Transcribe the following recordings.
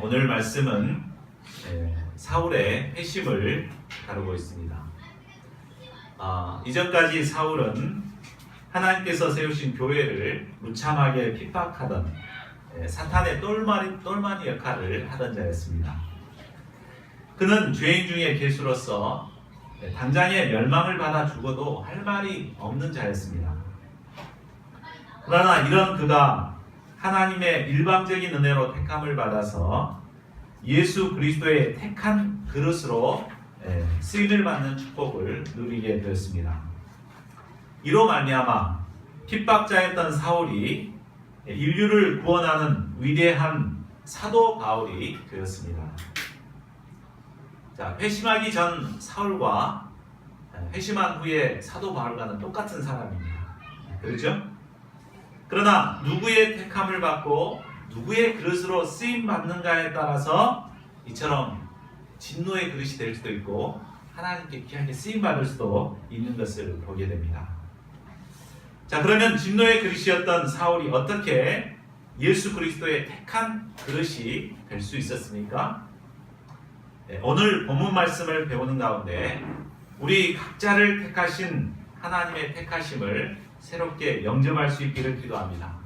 오늘 말씀은 사울의 회심을 다루고 있습니다. 이전까지 사울은 하나님께서 세우신 교회를 무참하게 핍박하던 사탄의 똘마니 역할을 하던 자였습니다. 그는 죄인 중에 괴수로서 당장의 멸망을 받아 죽어도 할 말이 없는 자였습니다. 그러나 이런 그가 하나님의 일방적인 은혜로 택함을 받아서 예수 그리스도의 택한 그릇으로 쓰임을 받는 축복을 누리게 되었습니다. 이로 말미암아 핍박자였던 사울이 인류를 구원하는 위대한 사도 바울이 되었습니다. 자, 회심하기 전 사울과 회심한 후에 사도 바울과는 똑같은 사람입니다. 그렇죠? 그러나 누구의 택함을 받고 누구의 그릇으로 쓰임 받는가에 따라서 이처럼 진노의 그릇이 될 수도 있고 하나님께 귀하게 쓰임 받을 수도 있는 것을 보게 됩니다. 자, 그러면 진노의 그릇이었던 사울이 어떻게 예수 그리스도의 택한 그릇이 될 수 있었습니까? 오늘 본문 말씀을 배우는 가운데 우리 각자를 택하신 하나님의 택하심을 새롭게 영접할 수 있기를 기도합니다.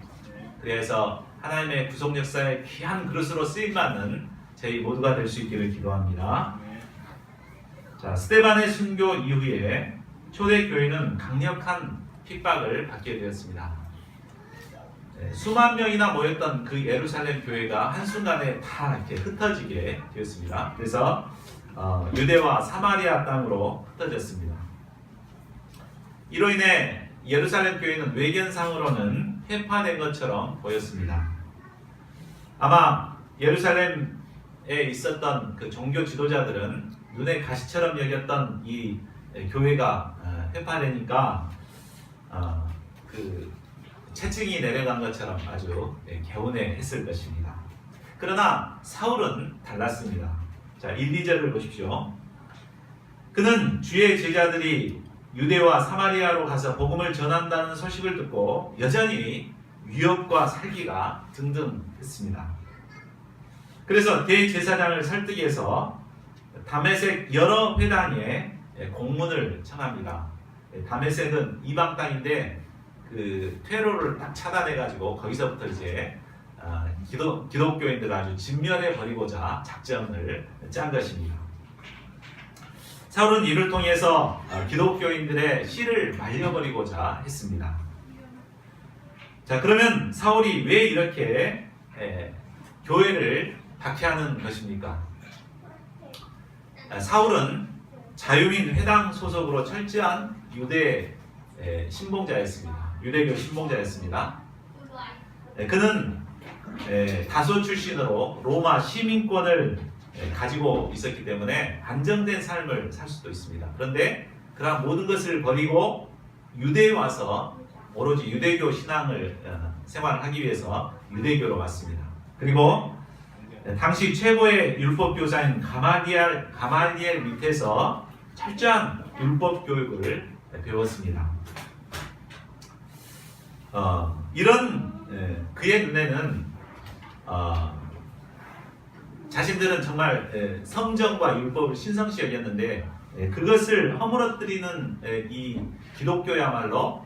그래서 하나님의 구속 역사의 귀한 그릇으로 쓰임받는 저희 모두가 될 수 있기를 기도합니다. 자, 스데반의 순교 이후에 초대교회는 강력한 핍박을 받게 되었습니다. 수만 명이나 모였던 그 예루살렘 교회가 한순간에 다 이렇게 흩어지게 되었습니다. 그래서 유대와 사마리아 땅으로 흩어졌습니다. 이로 인해 예루살렘 교회는 외견상으로는 회파된 것처럼 보였습니다. 아마 예루살렘에 있었던 그 종교 지도자들은 눈에 가시처럼 여겼던 이 교회가 회파되니까 그 채찍이 내려간 것처럼 아주 개운해했을 것입니다. 그러나 사울은 달랐습니다. 자, 1, 2절을 보십시오. 그는 주의 제자들이 유대와 사마리아로 가서 복음을 전한다는 소식을 듣고 여전히 위협과 살기가 등등했습니다. 그래서 대제사장을 설득해서 다메섹 여러 회당에 공문을 청합니다. 다메섹은 이방 땅인데 그 퇴로를 딱 차단해가지고 거기서부터 이제 기독교인들을 아주 진멸해 버리고자 작전을 짠 것입니다. 사울은 이를 통해서 기독교인들의 씨를 말려버리고자 했습니다. 자, 그러면 사울이 왜 이렇게 교회를 박해하는 것입니까? 사울은 자유민 회당 소속으로 철저한 유대 신봉자였습니다. 유대교 신봉자였습니다. 그는 다소 출신으로 로마 시민권을 가지고 있었기 때문에 안정된 삶을 살 수도 있습니다. 그런데 그러한 모든 것을 버리고 유대에 와서 오로지 유대교 신앙을 생활하기 위해서 유대교로 왔습니다. 그리고 당시 최고의 율법 교사인 가말리엘 밑에서 철저한 율법 교육을 배웠습니다. 이런 그의 눈에는 자신들은 정말 성정과 율법을 신성시 여겼는데 그것을 허물어뜨리는 이 기독교야말로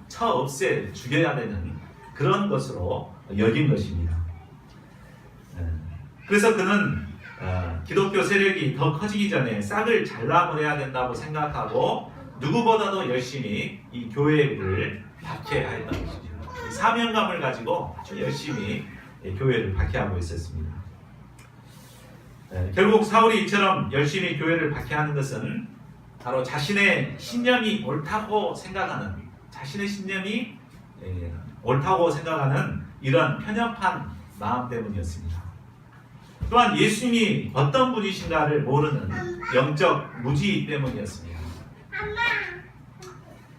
처 없애 죽여야 되는 그런 것으로 여긴 것입니다. 그래서 그는 기독교 세력이 더 커지기 전에 싹을 잘라버려야 된다고 생각하고 누구보다도 열심히 이 교회를 박해하였던 것입니다. 사명감을 가지고 아주 열심히 교회를 박해하고 있었습니다. 결국 사울이 이처럼 열심히 교회를 박해하는 것은 바로 자신의 신념이 옳다고 생각하는 이런 편협한 마음 때문이었습니다. 또한 예수님이 어떤 분이신가를 모르는 영적 무지 때문이었습니다.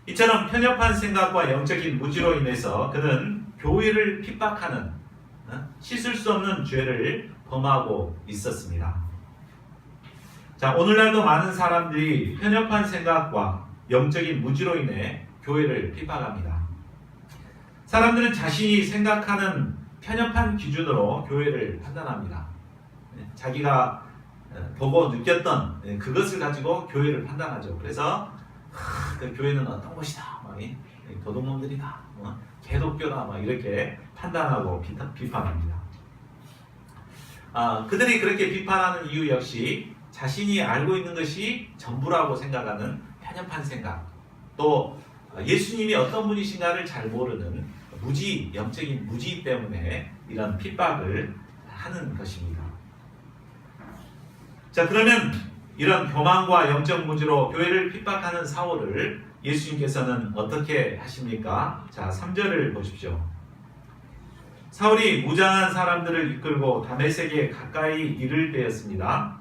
이처럼 편협한 생각과 영적인 무지로 인해서 그는 교회를 핍박하는 씻을 수 없는 죄를 범하고 있었습니다. 자, 오늘날도 많은 사람들이 편협한 생각과 영적인 무지로 인해 교회를 핍박합니다. 사람들은 자신이 생각하는 편협한 기준으로 교회를 판단합니다. 자기가 보고 느꼈던 그것을 가지고 교회를 판단하죠. 그래서 그 교회는 어떤 곳이다, 도둑놈들이다, 개독교다, 이렇게 판단하고 비판합니다. 그들이 그렇게 비판하는 이유 역시 자신이 알고 있는 것이 전부라고 생각하는 편협한 생각, 또 예수님이 어떤 분이신가를 잘 모르는 영적인 무지 때문에 이런 핍박을 하는 것입니다. 자, 그러면 이런 교만과 영적 무지로 교회를 핍박하는 사울을 예수님께서는 어떻게 하십니까? 자, 3절을 보십시오. 사울이 무장한 사람들을 이끌고 다메섹에 가까이 이를 때였습니다.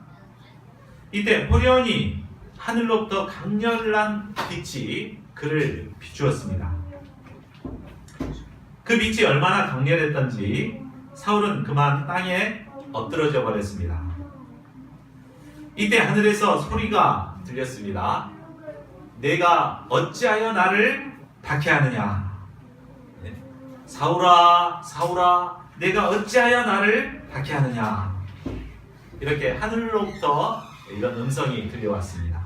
이때 호련히 하늘로부터 강렬한 빛이 그를 비추었습니다. 그 빛이 얼마나 강렬했던지 사울은 그만 땅에 엎드러져 버렸습니다. 이때 하늘에서 소리가 들렸습니다. 내가 어찌하여 나를 박해하느냐? 사울아, 사울아, 내가 어찌하여 나를 박해하느냐? 이렇게 하늘로부터 이런 음성이 들려왔습니다.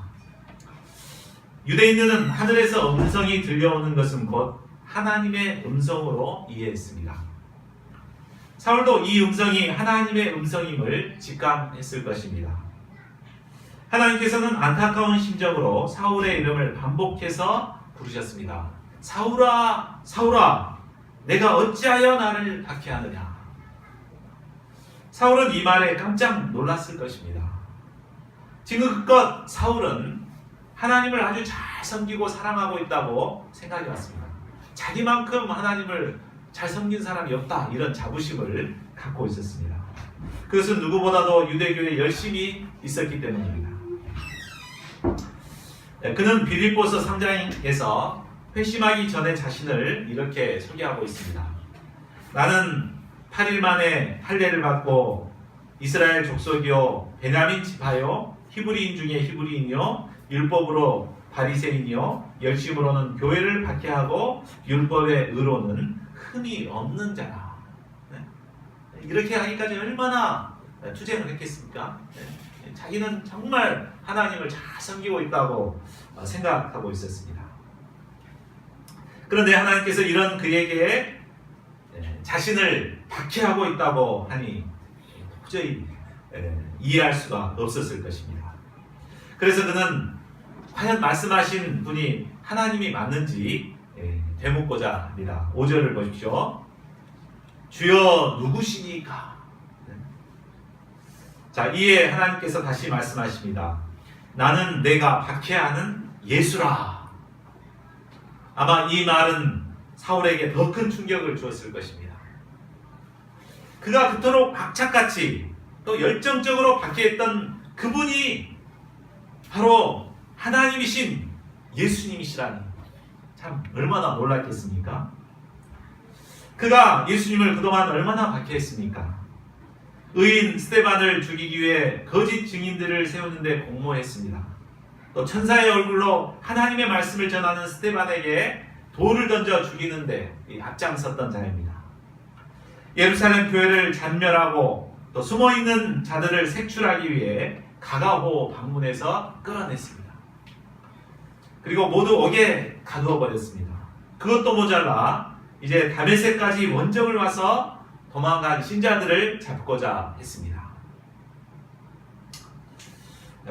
유대인들은 하늘에서 음성이 들려오는 것은 곧 하나님의 음성으로 이해했습니다. 사울도 이 음성이 하나님의 음성임을 직감했을 것입니다. 하나님께서는 안타까운 심정으로 사울의 이름을 반복해서 부르셨습니다. 사울아, 사울아, 내가 어찌하여 나를 박해하느냐? 사울은 이 말에 깜짝 놀랐을 것입니다. 지금껏 사울은 하나님을 아주 잘 섬기고 사랑하고 있다고 생각해 왔습니다. 자기만큼 하나님을 잘 섬긴 사람이 없다, 이런 자부심을 갖고 있었습니다. 그것은 누구보다도 유대교에 열심히 있었기 때문입니다. 그는 빌립보서 3장에서 회심하기 전에 자신을 이렇게 소개하고 있습니다. 나는 8일 만에 할례를 받고 이스라엘 족속이요 베냐민 지파요 히브리인 중에 히브리인이요 율법으로 바리새인이요 열심으로는 교회를 박해하고 율법의 의로는 흠이 없는 자라. 이렇게 하기까지 얼마나 투쟁을 했겠습니까? 자기는 정말 하나님을 잘 섬기고 있다고 생각하고 있었습니다. 그런데 하나님께서 이런 그에게 자신을 박해하고 있다고 하니 도저히 이해할 수가 없었을 것입니다. 그래서 그는 과연 말씀하신 분이 하나님이 맞는지 되묻고자 합니다. 5절을 보십시오. 주여 누구시니까? 자, 이에 하나님께서 다시 말씀하십니다. 나는 내가 박해하는 예수라. 아마 이 말은 사울에게 더 큰 충격을 주었을 것입니다. 그가 그토록 악착같이 또 열정적으로 박해했던 그분이 바로 하나님이신 예수님이시라니 참 얼마나 놀랐겠습니까? 그가 예수님을 그동안 얼마나 박해했습니까? 의인 스데반을 죽이기 위해 거짓 증인들을 세우는데 공모했습니다. 또 천사의 얼굴로 하나님의 말씀을 전하는 스데반에게 돌을 던져 죽이는데 앞장섰던 자입니다. 예루살렘 교회를 잔멸하고 또 숨어있는 자들을 색출하기 위해 가가호 방문해서 끌어냈습니다. 그리고 모두 옥에 가두어 버렸습니다. 그것도 모자라 이제 다메섹까지 원정을 와서 도망간 신자들을 잡고자 했습니다.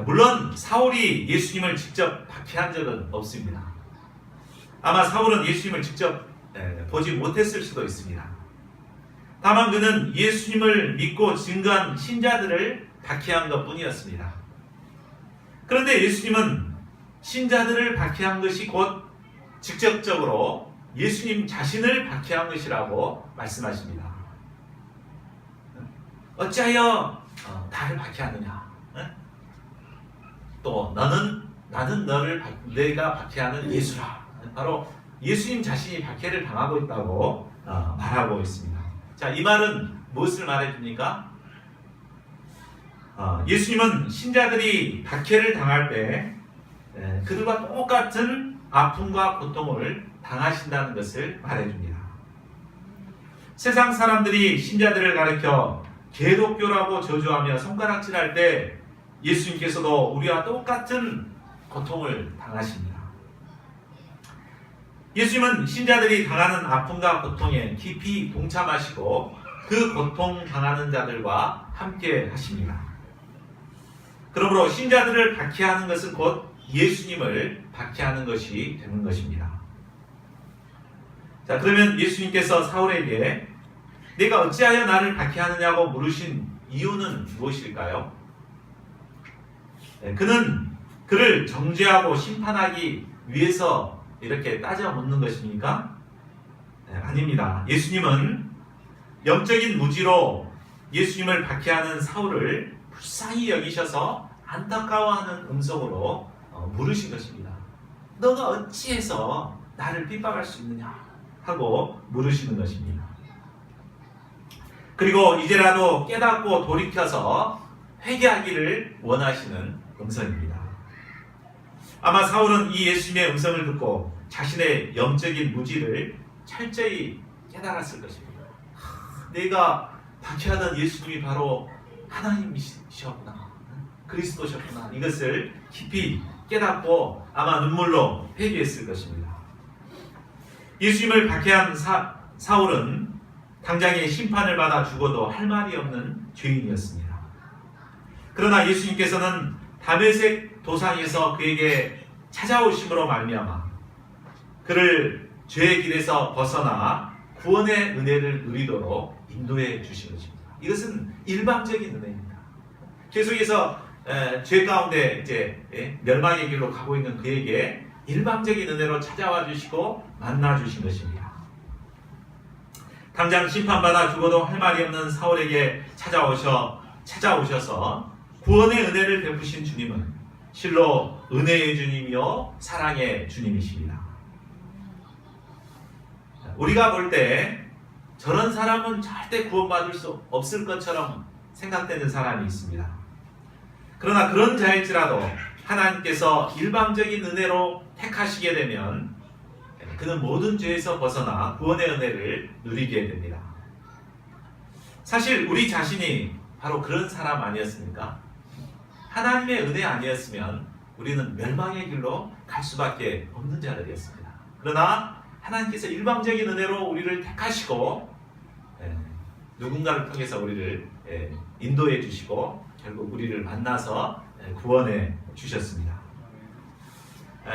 물론 사울이 예수님을 직접 박해한 적은 없습니다. 아마 사울은 예수님을 직접 보지 못했을 수도 있습니다. 다만 그는 예수님을 믿고 증거한 신자들을 박해한 것뿐이었습니다. 그런데 예수님은 신자들을 박해한 것이 곧 직접적으로 예수님 자신을 박해한 것이라고 말씀하십니다. 어찌하여 나를 박해하느냐? 또 나는 내가 박해하는 예수라. 바로 예수님 자신이 박해를 당하고 있다고 말하고 있습니다. 자, 이 말은 무엇을 말해줍니까? 예수님은 신자들이 박해를 당할 때 그들과 똑같은 아픔과 고통을 당하신다는 것을 말해줍니다. 세상 사람들이 신자들을 가리켜 개독교라고 저주하며 손가락질할 때 예수님께서도 우리와 똑같은 고통을 당하십니다. 예수님은 신자들이 당하는 아픔과 고통에 깊이 동참하시고 그 고통 당하는 자들과 함께 하십니다. 그러므로 신자들을 박해하는 것은 곧 예수님을 박해하는 것이 되는 것입니다. 자, 그러면 예수님께서 사울에게 내가 어찌하여 나를 박해하느냐고 물으신 이유는 무엇일까요? 그는 그를 정죄하고 심판하기 위해서 이렇게 따져 묻는 것입니까? 아닙니다. 예수님은 영적인 무지로 예수님을 박해하는 사울을 불쌍히 여기셔서 안타까워하는 음성으로 물으신 것입니다. 너가 어찌해서 나를 핍박할 수 있느냐 하고 물으시는 것입니다. 그리고 이제라도 깨닫고 돌이켜서 회개하기를 원하시는 음성입니다. 아마 사울은 이 예수님의 음성을 듣고 자신의 영적인 무지를 철저히 깨달았을 것입니다. 내가 박해하던 예수님이 바로 하나님이셨구나, 그리스도셨구나, 이것을 깊이 깨닫고 아마 눈물로 회개했을 것입니다. 예수님을 박해한 사울은 당장에 심판을 받아 죽어도 할 말이 없는 죄인이었습니다. 그러나 예수님께서는 다메섹 도상에서 그에게 찾아오심으로 말미암아 그를 죄의 길에서 벗어나 구원의 은혜를 누리도록 인도해 주신 것입니다. 이것은 일방적인 은혜입니다. 계속해서 죄 가운데 이제 멸망의 길로 가고 있는 그에게 일방적인 은혜로 찾아와 주시고 만나 주신 것입니다. 당장 심판받아 죽어도 할 말이 없는 사울에게 찾아오셔서 구원의 은혜를 베푸신 주님은 실로 은혜의 주님이요 사랑의 주님이십니다. 우리가 볼 때 저런 사람은 절대 구원받을 수 없을 것처럼 생각되는 사람이 있습니다. 그러나 그런 자일지라도 하나님께서 일방적인 은혜로 택하시게 되면 그는 모든 죄에서 벗어나 구원의 은혜를 누리게 됩니다. 사실 우리 자신이 바로 그런 사람 아니었습니까? 하나님의 은혜 아니었으면 우리는 멸망의 길로 갈 수밖에 없는 자들이었습니다. 그러나 하나님께서 일방적인 은혜로 우리를 택하시고 누군가를 통해서 우리를 인도해 주시고 결국 우리를 만나서 구원해 주셨습니다.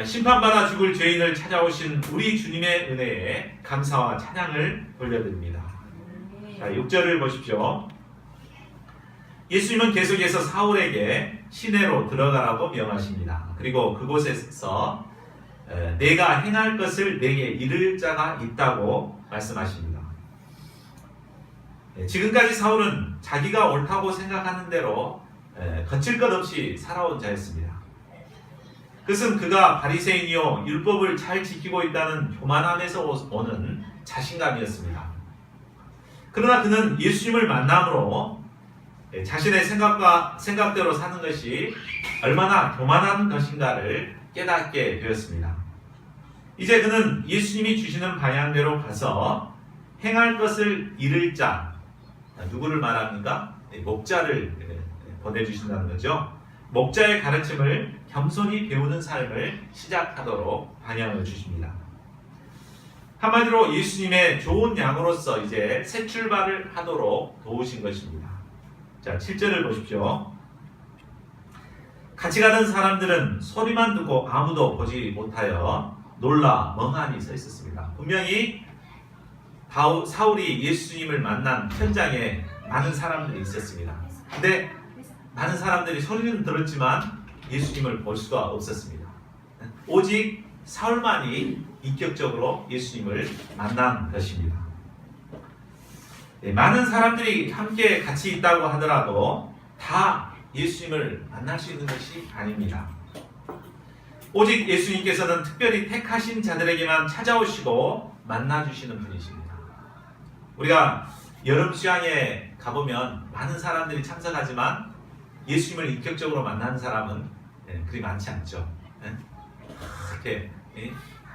심판받아 죽을 죄인을 찾아오신 우리 주님의 은혜에 감사와 찬양을 돌려드립니다. 자, 6절을 보십시오. 예수님은 계속해서 사울에게 시내로 들어가라고 명하십니다. 그리고 그곳에서 내가 행할 것을 내게 이를 자가 있다고 말씀하십니다. 지금까지 사울은 자기가 옳다고 생각하는 대로 거칠 것 없이 살아온 자였습니다. 그것은 그가 바리새인이요 율법을 잘 지키고 있다는 교만함에서 오는 자신감이었습니다. 그러나 그는 예수님을 만남으로 자신의 생각대로 사는 것이 얼마나 교만한 것인가를 깨닫게 되었습니다. 이제 그는 예수님이 주시는 방향대로 가서 행할 것을 이를 자, 누구를 말합니까? 목자를 보내주신다는 거죠. 목자의 가르침을 겸손히 배우는 삶을 시작하도록 방향을 주십니다. 한마디로 예수님의 좋은 양으로서 이제 새 출발을 하도록 도우신 것입니다. 자, 7절을 보십시오. 같이 가던 사람들은 소리만 듣고 아무도 보지 못하여 놀라 멍하니 서 있었습니다. 분명히 사울이 예수님을 만난 현장에 많은 사람들이 있었습니다. 근데 많은 사람들이 소리는 들었지만 예수님을 볼 수가 없었습니다. 오직 사울만이 인격적으로 예수님을 만난 것입니다. 많은 사람들이 함께 같이 있다고 하더라도 다 예수님을 만날 수 있는 것이 아닙니다. 오직 예수님께서는 특별히 택하신 자들에게만 찾아오시고 만나주시는 분이십니다. 우리가 여름 수양에 가보면 많은 사람들이 참석하지만 예수님을 인격적으로 만나는 사람은 그리 많지 않죠. 이렇게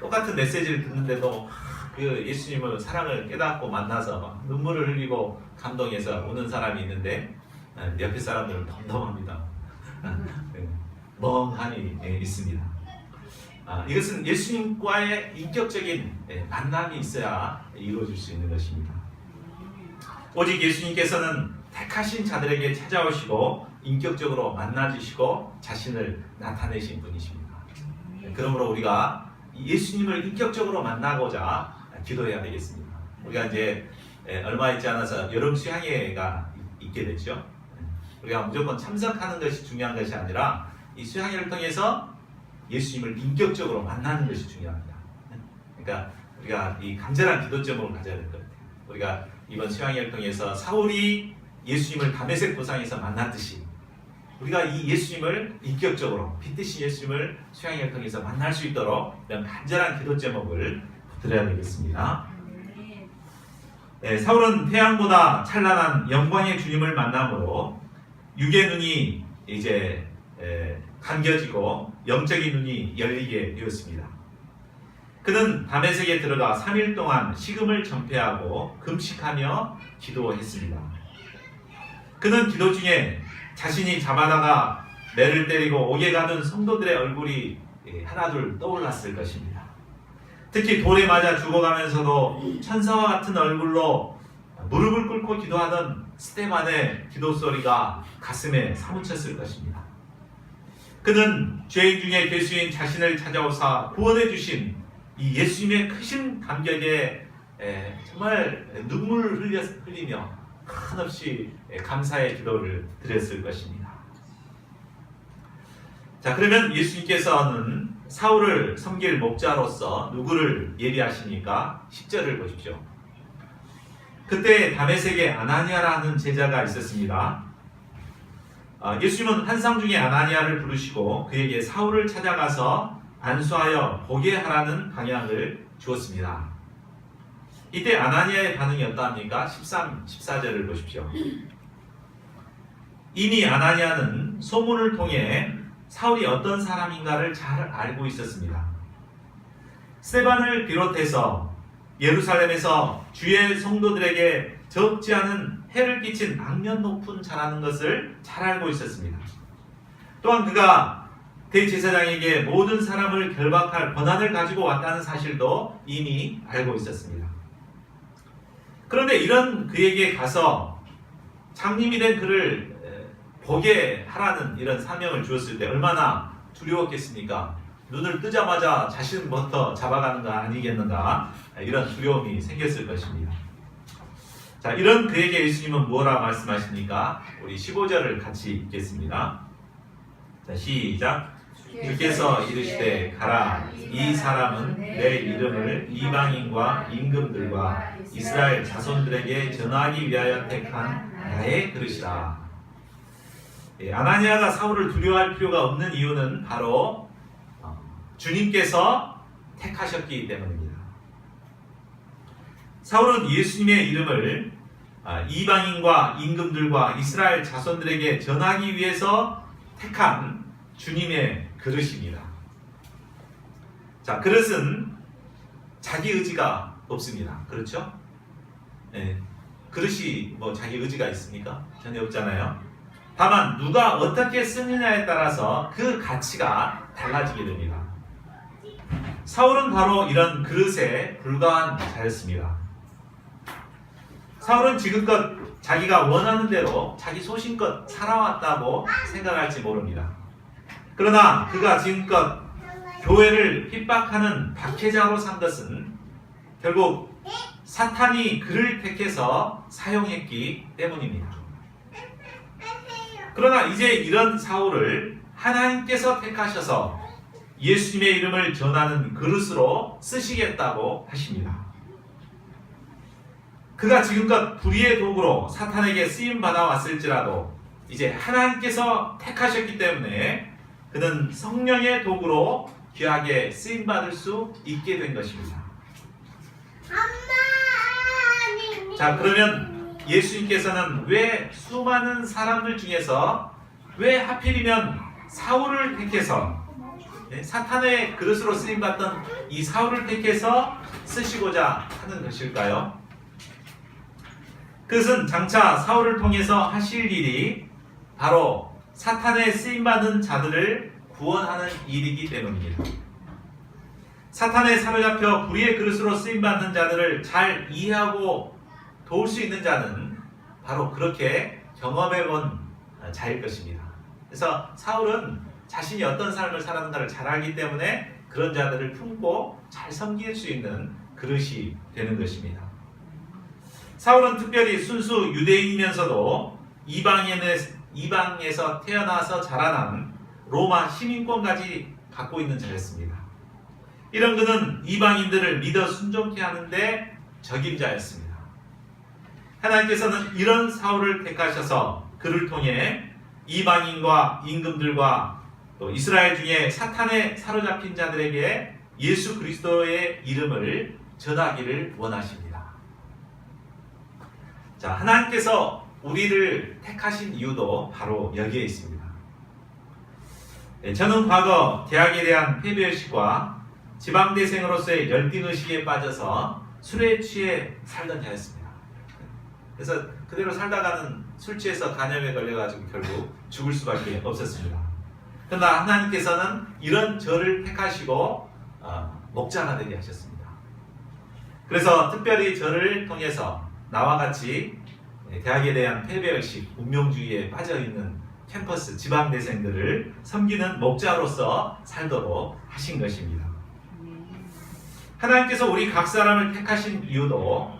똑같은 메시지를 듣는데도 그 예수님을 사랑을 깨닫고 만나서 막 눈물을 흘리고 감동해서 우는 사람이 있는데 옆에 사람들은 덤덤합니다. 멍하니 있습니다. 이것은 예수님과의 인격적인 만남이 있어야 이루어질 수 있는 것입니다. 오직 예수님께서는 택하신 자들에게 찾아오시고 인격적으로 만나주시고 자신을 나타내신 분이십니다. 그러므로 우리가 예수님을 인격적으로 만나고자 기도해야 되겠습니다. 우리가 이제 얼마 있지 않아서 여름 수양회가 있게 됐죠. 우리가 무조건 참석하는 것이 중요한 것이 아니라 이 수양회를 통해서 예수님을 인격적으로 만나는 것이 중요합니다. 그러니까 우리가 이 간절한 기도 제목을 가져야 될 것 같아요. 우리가 이번 수양회를 통해서 사울이 예수님을 다메섹 고상에서 만났듯이 우리가 이 예수님을 인격적으로 빛드신 예수님을 수양회를 통해서 만날 수 있도록 이런 간절한 기도 제목을 드려야 되겠습니다. 사울은 태양보다 찬란한 영광의 주님을 만남으로 육의 눈이 이제 감겨지고 영적인 눈이 열리게 되었습니다. 그는 다메섹에 들어가 3일 동안 식음을 전폐하고 금식하며 기도했습니다. 그는 기도 중에 자신이 잡아다가 매를 때리고 옥에 가둔 성도들의 얼굴이 하나둘 떠올랐을 것입니다. 특히 돌에 맞아 죽어가면서도 천사와 같은 얼굴로 무릎을 꿇고 기도하던 스데반의 기도 소리가 가슴에 사무쳤을 것입니다. 그는 죄인 중에 괴수인 자신을 찾아오사 구원해 주신 이 예수님의 크신 감격에 정말 눈물을 흘리며 한없이 감사의 기도를 드렸을 것입니다. 자, 그러면 예수님께서는 사울을 섬길 목자로서 누구를 예비하시니까 10절을 보십시오. 그때 다메섹에 아나니아라는 제자가 있었습니다. 예수님은 환상 중에 아나니아를 부르시고 그에게 사울을 찾아가서 안수하여 보게 하라는 방향을 주었습니다. 이때 아나니아의 반응이 어떠합니까? 13, 14절을 보십시오. 이미 아나니아는 소문을 통해 사울이 어떤 사람인가를 잘 알고 있었습니다. 스데반을 비롯해서 예루살렘에서 주의 성도들에게 적지 않은 해를 끼친 악년 높은 자라는 것을 잘 알고 있었습니다. 또한 그가 대제사장에게 모든 사람을 결박할 권한을 가지고 왔다는 사실도 이미 알고 있었습니다. 그런데 이런 그에게 가서 장님이 된 그를 보게 하라는 이런 사명을 주었을 때 얼마나 두려웠겠습니까? 눈을 뜨자마자 자신부터 잡아가는 거 아니겠는가? 이런 두려움이 생겼을 것입니다. 자, 이런 그에게 예수님은 뭐라 말씀하십니까? 우리 15절을 같이 읽겠습니다. 자, 시작. 주께서 이르시되 가라. 이 사람은 내 이름을 이방인과 임금들과 이스라엘 자손들에게 전하기 위하여 택한 나의 그릇이라. 아나니아가 사울을 두려워할 필요가 없는 이유는 바로 주님께서 택하셨기 때문입니다. 사울은 예수님의 이름을 이방인과 임금들과 이스라엘 자손들에게 전하기 위해서 택한 주님의 그릇입니다. 자, 그릇은 자기 의지가 없습니다. 그렇죠? 그릇이 뭐 자기 의지가 있습니까? 전혀 없잖아요. 다만 누가 어떻게 쓰느냐에 따라서 그 가치가 달라지게 됩니다. 사울은 바로 이런 그릇에 불과한 자였습니다. 사울은 지금껏 자기가 원하는 대로 자기 소신껏 살아왔다고 생각할지 모릅니다. 그러나 그가 지금껏 교회를 핍박하는 박해자로 산 것은 결국 사탄이 그를 택해서 사용했기 때문입니다. 그러나 이제 이런 사울을 하나님께서 택하셔서 예수님의 이름을 전하는 그릇으로 쓰시겠다고 하십니다. 그가 지금껏 불의의 도구로 사탄에게 쓰임받아 왔을지라도 이제 하나님께서 택하셨기 때문에 그는 성령의 도구로 귀하게 쓰임받을 수 있게 된 것입니다. 자, 그러면 예수님께서는 왜 수많은 사람들 중에서 왜 하필이면 사울을 택해서 사탄의 그릇으로 쓰임받던 이 사울을 택해서 쓰시고자 하는 것일까요? 그것은 장차 사울을 통해서 하실 일이 바로 사탄의 쓰임받은 자들을 구원하는 일이기 때문입니다. 사탄에 사로잡혀 불의의 그릇으로 쓰임받는 자들을 잘 이해하고 도울 수 있는 자는 바로 그렇게 경험해본 자일 것입니다. 그래서 사울은 자신이 어떤 삶을 살았는가를 잘 알기 때문에 그런 자들을 품고 잘 섬길 수 있는 그릇이 되는 것입니다. 사울은 특별히 순수 유대인이면서도 이방에서 태어나서 자라난 로마 시민권까지 갖고 있는 자였습니다. 이런 그는 이방인들을 믿어 순종케 하는데 적임자였습니다. 하나님께서는 이런 사울을 택하셔서 그를 통해 이방인과 임금들과 또 이스라엘 중에 사탄에 사로잡힌 자들에게 예수 그리스도의 이름을 전하기를 원하십니다. 자, 하나님께서 우리를 택하신 이유도 바로 여기에 있습니다. 저는 과거 대학에 대한 폐배의식과 지방대생으로서의 열등의식에 빠져서 술에 취해 살던 자였습니다. 그래서 그대로 살다가는 술 취해서 간염에 걸려가지고 결국 죽을 수밖에 없었습니다. 그러나 하나님께서는 이런 저를 택하시고 목자가 되게 하셨습니다. 그래서 특별히 저를 통해서 나와 같이 대학에 대한 폐배의식, 운명주의에 빠져있는 캠퍼스 지방대생들을 섬기는 목자로서 살도록 하신 것입니다. 하나님께서 우리 각 사람을 택하신 이유도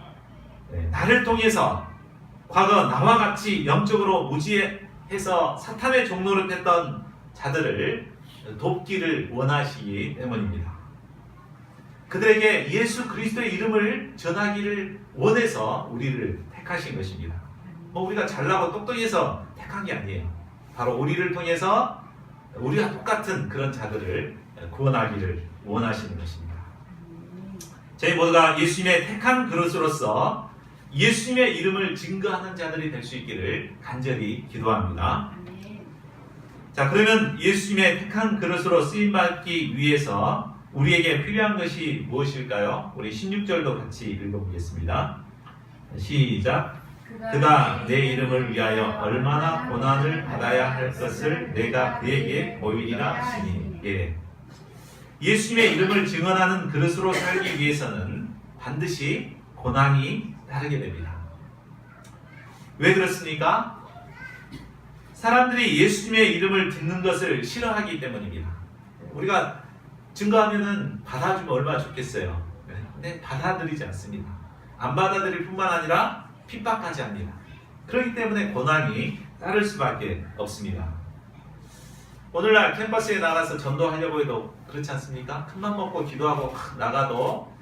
나를 통해서 과거 나와 같이 영적으로 무지해서 사탄의 종노릇 했던 자들을 돕기를 원하시기 때문입니다. 그들에게 예수 그리스도의 이름을 전하기를 원해서 우리를 택하신 것입니다. 우리가 잘나고 똑똑해서 택한 게 아니에요. 바로 우리를 통해서 우리와 똑같은 그런 자들을 구원하기를 원하시는 것입니다. 저희 모두가 예수님의 택한 그릇으로서 예수님의 이름을 증거하는 자들이 될 수 있기를 간절히 기도합니다. 자, 그러면 예수님의 택한 그릇으로 쓰임받기 위해서 우리에게 필요한 것이 무엇일까요? 우리 16절도 같이 읽어보겠습니다. 시작. 그가 내 이름을 위하여 얼마나 고난을 받아야 할 것을 내가 그에게 보이리라 하시니. 예수님의 이름을 증언하는 그릇으로 살기 위해서는 반드시 고난이 따르게 됩니다. 왜 그렇습니까? 사람들이 예수님의 이름을 듣는 것을 싫어하기 때문입니다. 우리가 증거하면은 받아주면 얼마나 좋겠어요. 근데 받아들이지 않습니다. 안 받아들일 뿐만 아니라 핍박하지 않습니다. 그렇기 때문에 고난이 따를 수밖에 없습니다. 오늘날 캠퍼스에 나가서 전도하려고 해도 그렇지 않습니까? 큰맘 먹고 기도하고 나가도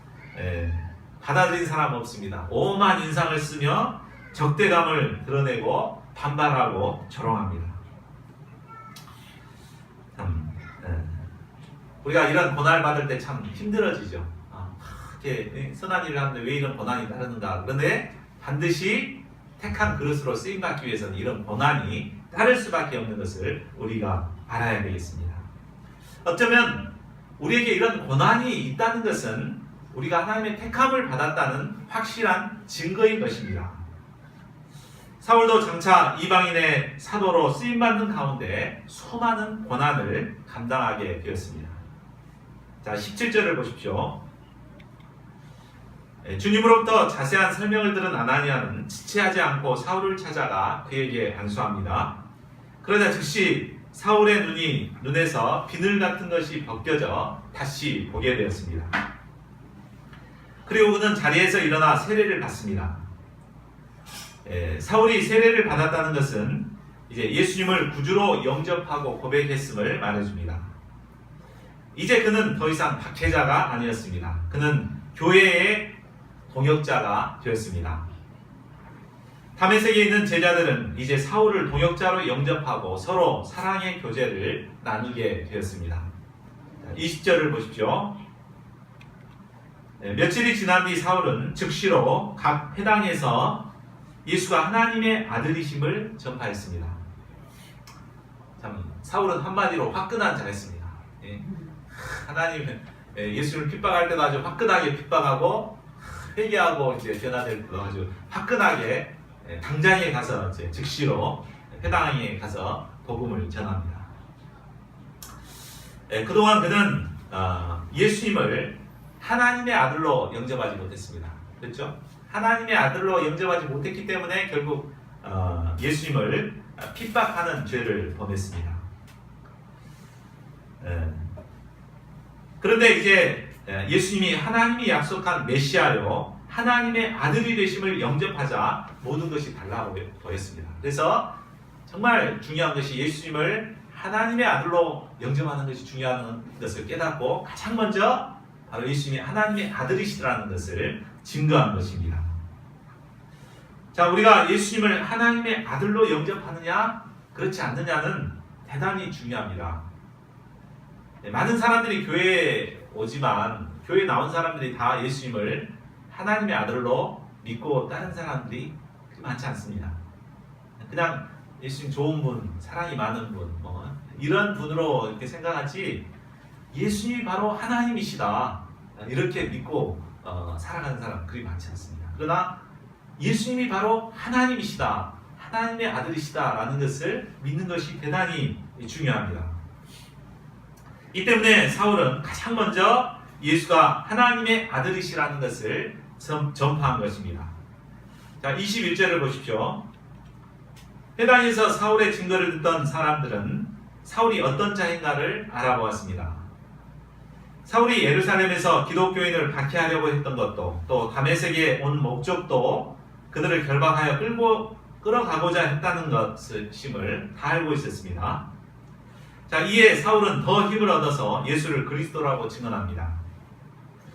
받아들인 사람 없습니다. 오만 인상을 쓰며 적대감을 드러내고 반발하고 조롱합니다. 우리가 이런 고난을 받을 때 참 힘들어지죠. 이렇게 선한 일을 하는데 왜 이런 고난이 따르는가. 그런데 반드시 택한 그릇으로 쓰임받기 위해서는 이런 고난이 따를 수밖에 없는 것을 우리가 알아야 되겠습니다. 어쩌면 우리에게 이런 고난이 있다는 것은 우리가 하나님의 택함을 받았다는 확실한 증거인 것입니다. 사울도 장차 이방인의 사도로 쓰임받는 가운데 수많은 고난을 감당하게 되었습니다. 자, 17절을 보십시오. 주님으로부터 자세한 설명을 들은 아나니아는 지체하지 않고 사울을 찾아가 그에게 안수합니다. 그러자 즉시 사울의 눈에서 비늘 같은 것이 벗겨져 다시 보게 되었습니다. 그리고 그는 자리에서 일어나 세례를 받습니다. 사울이 세례를 받았다는 것은 이제 예수님을 구주로 영접하고 고백했음을 말해줍니다. 이제 그는 더 이상 박해자가 아니었습니다. 그는 교회의 동역자가 되었습니다. 다메섹에 있는 제자들은 이제 사울을 동역자로 영접하고 서로 사랑의 교제를 나누게 되었습니다. 20절을 보십시오. 며칠이 지난 뒤 사울은 즉시로 각 회당에서 예수가 하나님의 아들이심을 전파했습니다. 참 사울은 한마디로 화끈한 자였습니다. 하나님 예수님을 핍박할 때도 아주 화끈하게 핍박하고 회개하고 이제 변화될 때도 아주 화끈하게 당장에 가서 이제 즉시로 회당에 가서 복음을 전합니다. 그동안 그는 예수님을 하나님의 아들로 영접하지 못했습니다. 그렇죠? 하나님의 아들로 영접하지 못했기 때문에 결국 예수님을 핍박하는 죄를 범했습니다. 그런데 이제 예수님이 하나님이 약속한 메시아요 하나님의 아들이 되심을 영접하자 모든 것이 달라 보였습니다. 그래서 정말 중요한 것이 예수님을 하나님의 아들로 영접하는 것이 중요한 것을 깨닫고 가장 먼저 바로 예수님이 하나님의 아들이시라는 것을 증거한 것입니다. 자, 우리가 예수님을 하나님의 아들로 영접하느냐 그렇지 않느냐는 대단히 중요합니다. 많은 사람들이 교회에 오지만 교회에 나온 사람들이 다 예수님을 하나님의 아들로 믿고 다른 사람들이 그렇게 많지 않습니다. 그냥 예수님 좋은 분, 사랑이 많은 분, 이런 분으로 이렇게 생각하지 예수님이 바로 하나님이시다 이렇게 믿고 살아가는 사람 그리 많지 않습니다. 그러나 예수님이 바로 하나님이시다, 하나님의 아들이시다라는 것을 믿는 것이 대단히 중요합니다. 이 때문에 사울은 가장 먼저 예수가 하나님의 아들이시라는 것을 전파한 것입니다. 자, 21절을 보십시오. 회당에서 사울의 증거를 듣던 사람들은 사울이 어떤 자인가를 알아보았습니다. 사울이 예루살렘에서 기독교인을 박해하려고 했던 것도 또 다메섹에 온 목적도 그들을 결박하여 끌어가고자 했다는 것임을 다 알고 있었습니다. 자, 이에 사울은 더 힘을 얻어서 예수를 그리스도라고 증언합니다.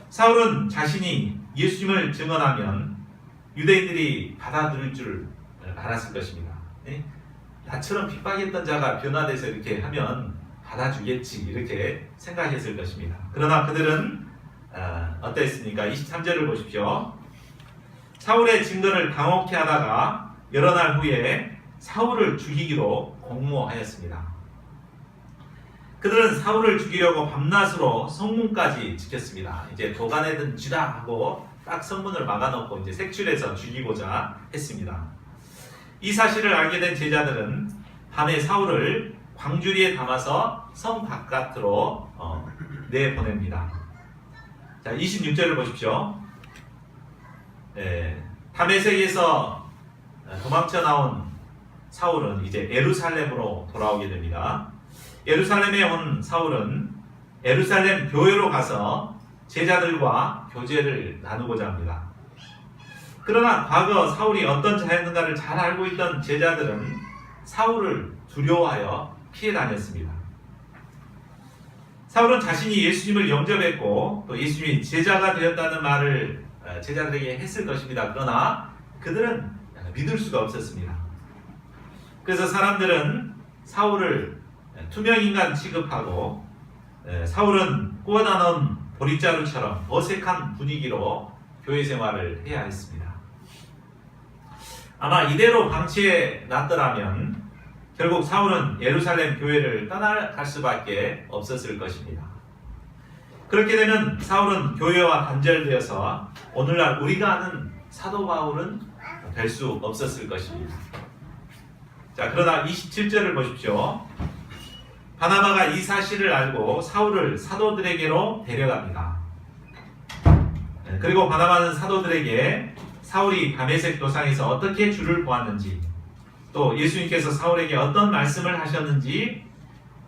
사울은 자신이 예수님을 증언하면 유대인들이 받아들일 줄 알았을 것입니다. 나처럼 핍박했던 자가 변화돼서 이렇게 하면 받아주겠지 이렇게 생각했을 것입니다. 그러나 그들은 어땠습니까? 23절을 보십시오. 사울의 증거를 당혹해 하다가 여러 날 후에 사울을 죽이기로 공모하였습니다. 그들은 사울을 죽이려고 밤낮으로 성문까지 지켰습니다. 이제 도간에든 쥐라 하고 딱 성문을 막아놓고 이제 색출해서 죽이고자 했습니다. 이 사실을 알게 된 제자들은 밤에 사울을 광주리에 담아서 성 바깥으로 내보냅니다. 자, 26절을 보십시오. 다메섹에서 도망쳐 나온 사울은 이제 예루살렘으로 돌아오게 됩니다. 예루살렘에 온 사울은 예루살렘 교회로 가서 제자들과 교제를 나누고자 합니다. 그러나 과거 사울이 어떤 자였는가를 잘 알고 있던 제자들은 사울을 두려워하여 피해 다녔습니다. 사울은 자신이 예수님을 영접했고 또 예수님이 제자가 되었다는 말을 제자들에게 했을 것입니다. 그러나 그들은 믿을 수가 없었습니다. 그래서 사람들은 사울을 투명인간 취급하고 사울은 꼬아다놓은 보릿자루처럼 어색한 분위기로 교회 생활을 해야 했습니다. 아마 이대로 방치해 놨더라면 결국 사울은 예루살렘 교회를 떠나갈 수밖에 없었을 것입니다. 그렇게 되면 사울은 교회와 단절되어서 오늘날 우리가 아는 사도 바울은 될 수 없었을 것입니다. 자, 그러나 27절을 보십시오. 바나바가 이 사실을 알고 사울을 사도들에게로 데려갑니다. 그리고 바나바는 사도들에게 사울이 다메섹 도상에서 어떻게 주를 보았는지 또 예수님께서 사울에게 어떤 말씀을 하셨는지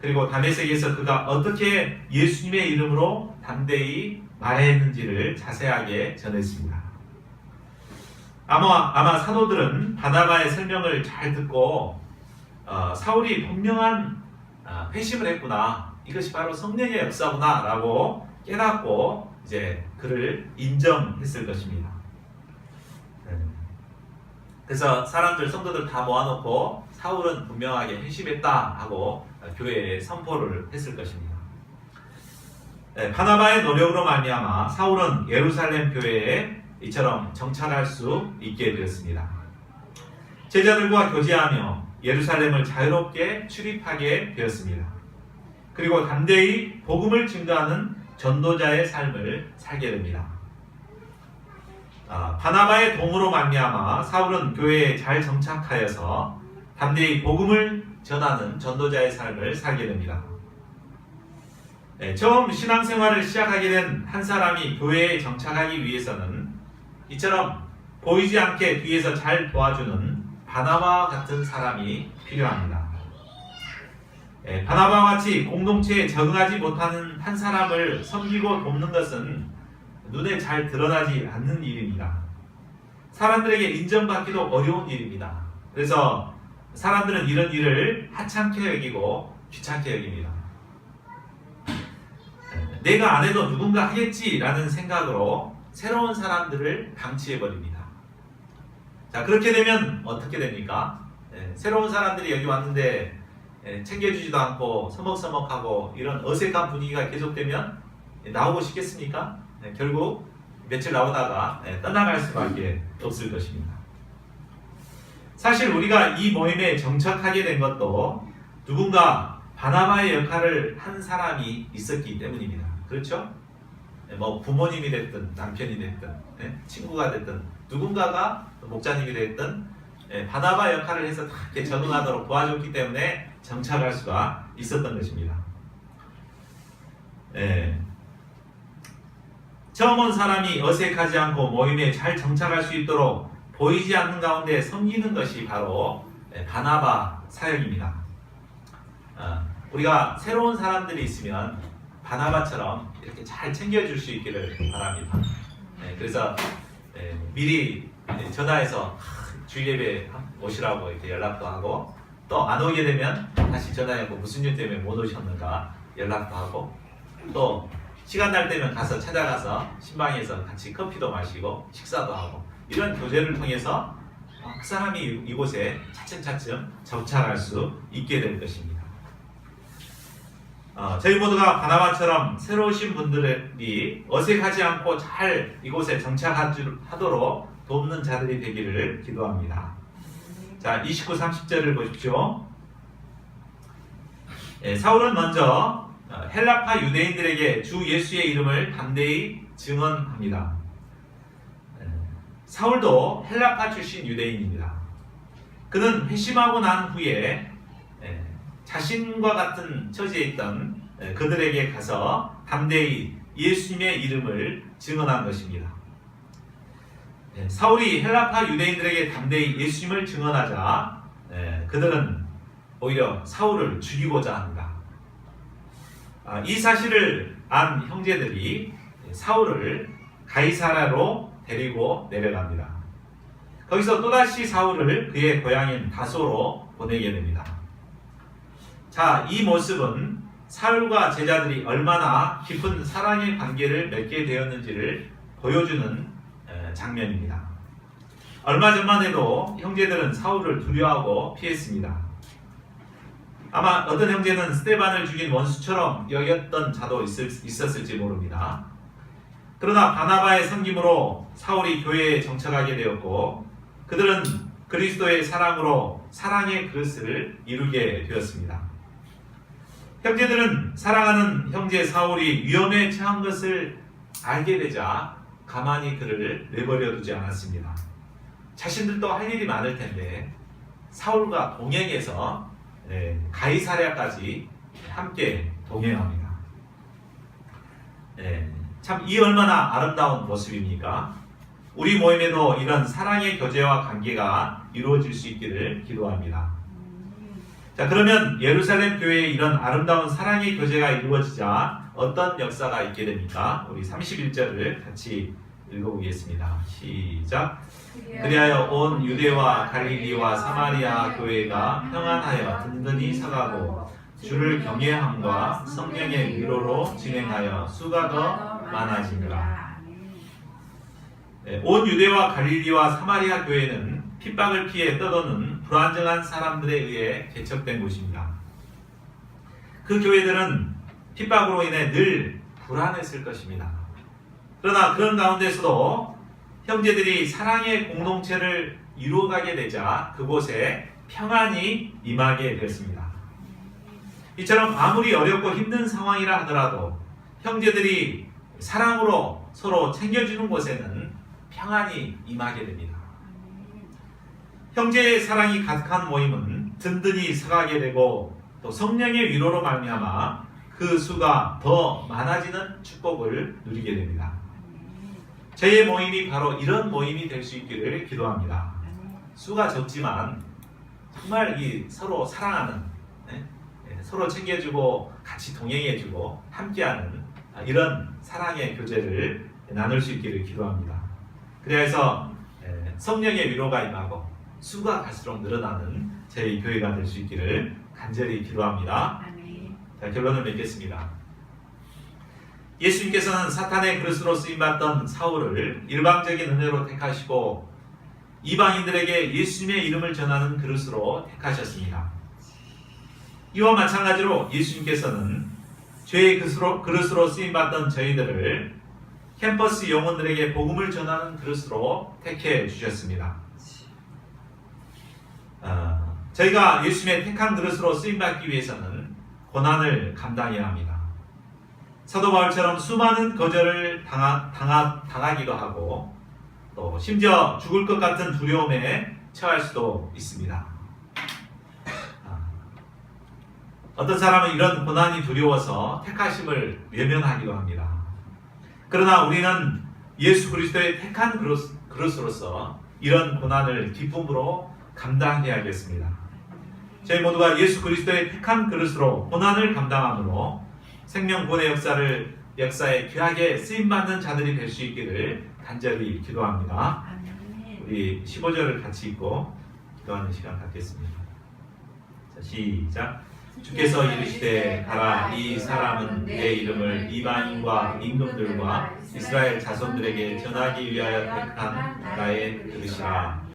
그리고 다메섹에서 그가 어떻게 예수님의 이름으로 담대히 말했는지를 자세하게 전했습니다. 아마 사도들은 바나바의 설명을 잘 듣고 사울이 분명한 회심을 했구나, 이것이 바로 성령의 역사구나 라고 깨닫고 이제 그를 인정했을 것입니다. 그래서 사람들, 성도들 다 모아놓고 사울은 분명하게 회심했다 하고 교회에 선포를 했을 것입니다. 바나바의 노력으로 말미암아 사울은 예루살렘 교회에 이처럼 정착할 수 있게 되었습니다. 제자들과 교제하며 예루살렘을 자유롭게 출입하게 되었습니다. 그리고 담대히 복음을 증거하는 전도자의 삶을 살게 됩니다. 바나바의 도움으로 말미암아 사울은 교회에 잘 정착하여서 담대히 복음을 전하는 전도자의 삶을 살게 됩니다. 처음 신앙생활을 시작하게 된 한 사람이 교회에 정착하기 위해서는 이처럼 보이지 않게 뒤에서 잘 도와주는 바나바와 같은 사람이 필요합니다. 바나바와 같이 공동체에 적응하지 못하는 한 사람을 섬기고 돕는 것은 눈에 잘 드러나지 않는 일입니다. 사람들에게 인정받기도 어려운 일입니다. 그래서 사람들은 이런 일을 하찮게 여기고 귀찮게 여깁니다. 내가 안 해도 누군가 하겠지라는 생각으로 새로운 사람들을 방치해버립니다. 자, 그렇게 되면 어떻게 됩니까? 새로운 사람들이 여기 왔는데 챙겨주지도 않고 서먹서먹하고 이런 어색한 분위기가 계속되면 나오고 싶겠습니까? 결국 며칠 나오다가 떠나갈 수밖에 없을 것입니다. 사실 우리가 이 모임에 정착하게 된 것도 누군가 바나바의 역할을 한 사람이 있었기 때문입니다. 그렇죠? 뭐 부모님이 됐든 남편이 됐든 친구가 됐든 누군가가 목자님이 됐든 바나바 역할을 해서 다 이렇게 적응하도록 도와줬기 때문에 정착할 수가 있었던 것입니다. 처음 온 사람이 어색하지 않고 모임에 잘 정착할 수 있도록 보이지 않는 가운데 섬기는 것이 바로 바나바 사역입니다. 우리가 새로운 사람들이 있으면 바나바처럼 이렇게 잘 챙겨줄 수 있기를 바랍니다. 그래서 미리 전화해서 주일 예배 오시라고 이렇게 연락도 하고 또 안 오게 되면 다시 전화해서 무슨 일 때문에 못 오셨는가 연락도 하고 또 시간 날 때면 가서 찾아가서 신방에서 같이 커피도 마시고 식사도 하고 이런 교제를 통해서 그 사람이 이곳에 차츰차츰 정착할 수 있게 될 것입니다. 저희 모두가 바나바처럼 새로 오신 분들이 어색하지 않고 잘 이곳에 정착하도록 돕는 자들이 되기를 기도합니다. 자, 29, 30절을 보십시오. 사울은 먼저 헬라파 유대인들에게 주 예수의 이름을 담대히 증언합니다. 사울도 헬라파 출신 유대인입니다. 그는 회심하고 난 후에 자신과 같은 처지에 있던 그들에게 가서 담대히 예수님의 이름을 증언한 것입니다. 사울이 헬라파 유대인들에게 담대히 예수님을 증언하자 그들은 오히려 사울을 죽이고자 합니다. 이 사실을 안 형제들이 사울을 가이사랴로 데리고 내려갑니다. 거기서 또다시 사울을 그의 고향인 다소로 보내게 됩니다. 자, 이 모습은 사울과 제자들이 얼마나 깊은 사랑의 관계를 맺게 되었는지를 보여주는 장면입니다. 얼마 전만 해도 형제들은 사울을 두려워하고 피했습니다. 아마 어떤 형제는 스데반을 죽인 원수처럼 여겼던 자도 있었을지 모릅니다. 그러나 바나바의 섬김으로 사울이 교회에 정착하게 되었고 그들은 그리스도의 사랑으로 사랑의 그릇을 이루게 되었습니다. 형제들은 사랑하는 형제 사울이 위험에 처한 것을 알게 되자 가만히 그를 내버려 두지 않았습니다. 자신들도 할 일이 많을 텐데 사울과 동행해서 가이사랴까지 함께 동행합니다. 참 이 얼마나 아름다운 모습입니까? 우리 모임에도 이런 사랑의 교제와 관계가 이루어질 수 있기를 기도합니다. 자, 그러면 예루살렘 교회에 이런 아름다운 사랑의 교제가 이루어지자 어떤 역사가 있게 됩니까? 우리 31절을 같이 읽어보겠습니다. 시작. 그리하여 온 유대와 갈릴리와 사마리아 교회가 평안하여 든든히 서가고 주를 경외함과 성령의 위로로 진행하여 수가 더 많아지니라. 온 유대와 갈릴리와 사마리아 교회는 핍박을 피해 떠도는 불안정한 사람들에 의해 개척된 곳입니다. 그 교회들은 핍박으로 인해 늘 불안했을 것입니다. 그러나 그런 가운데서도 형제들이 사랑의 공동체를 이루어가게 되자 그곳에 평안이 임하게 됐습니다. 이처럼 아무리 어렵고 힘든 상황이라 하더라도 형제들이 사랑으로 서로 챙겨주는 곳에는 평안이 임하게 됩니다. 형제의 사랑이 가득한 모임은 든든히 서가게 되고 또 성령의 위로로 말미암아 그 수가 더 많아지는 축복을 누리게 됩니다. 저의 모임이 바로 이런 모임이 될 수 있기를 기도합니다. 수가 적지만 정말 서로 사랑하는, 서로 챙겨주고 같이 동행해주고 함께하는 이런 사랑의 교제를 나눌 수 있기를 기도합니다. 그래서 성령의 위로가 임하고 수가 갈수록 늘어나는 저희 교회가 될 수 있기를 간절히 기도합니다. 자, 결론을 맺겠습니다. 예수님께서는 사탄의 그릇으로 쓰임받던 사울을 일방적인 은혜로 택하시고 이방인들에게 예수님의 이름을 전하는 그릇으로 택하셨습니다. 이와 마찬가지로 예수님께서는 죄의 그릇으로 쓰임받던 저희들을 캠퍼스 영혼들에게 복음을 전하는 그릇으로 택해 주셨습니다. 저희가 예수님의 택한 그릇으로 쓰임받기 위해서는 고난을 감당해야 합니다. 사도 바울처럼 수많은 거절을 당하기도 하고 또 심지어 죽을 것 같은 두려움에 처할 수도 있습니다. 어떤 사람은 이런 고난이 두려워서 택하심을 외면하기도 합니다. 그러나 우리는 예수 그리스도의 택한 그릇으로서 이런 고난을 기쁨으로 감당해야겠습니다. 저희 모두가 예수 그리스도의 택한 그릇으로 고난을 감당함으로 생명권의 역사에 귀하게 쓰임받는 자들이 될 수 있기를 간절히 기도합니다. 우리 15절을 같이 읽고 기도하는 시간 갖겠습니다. 자, 시작. 주께서 이르시되 가라, 이 사람은 내 이름을 이방인과 임금들과 이스라엘 자손들에게 전하기 위하여 택한 나의 그릇이라.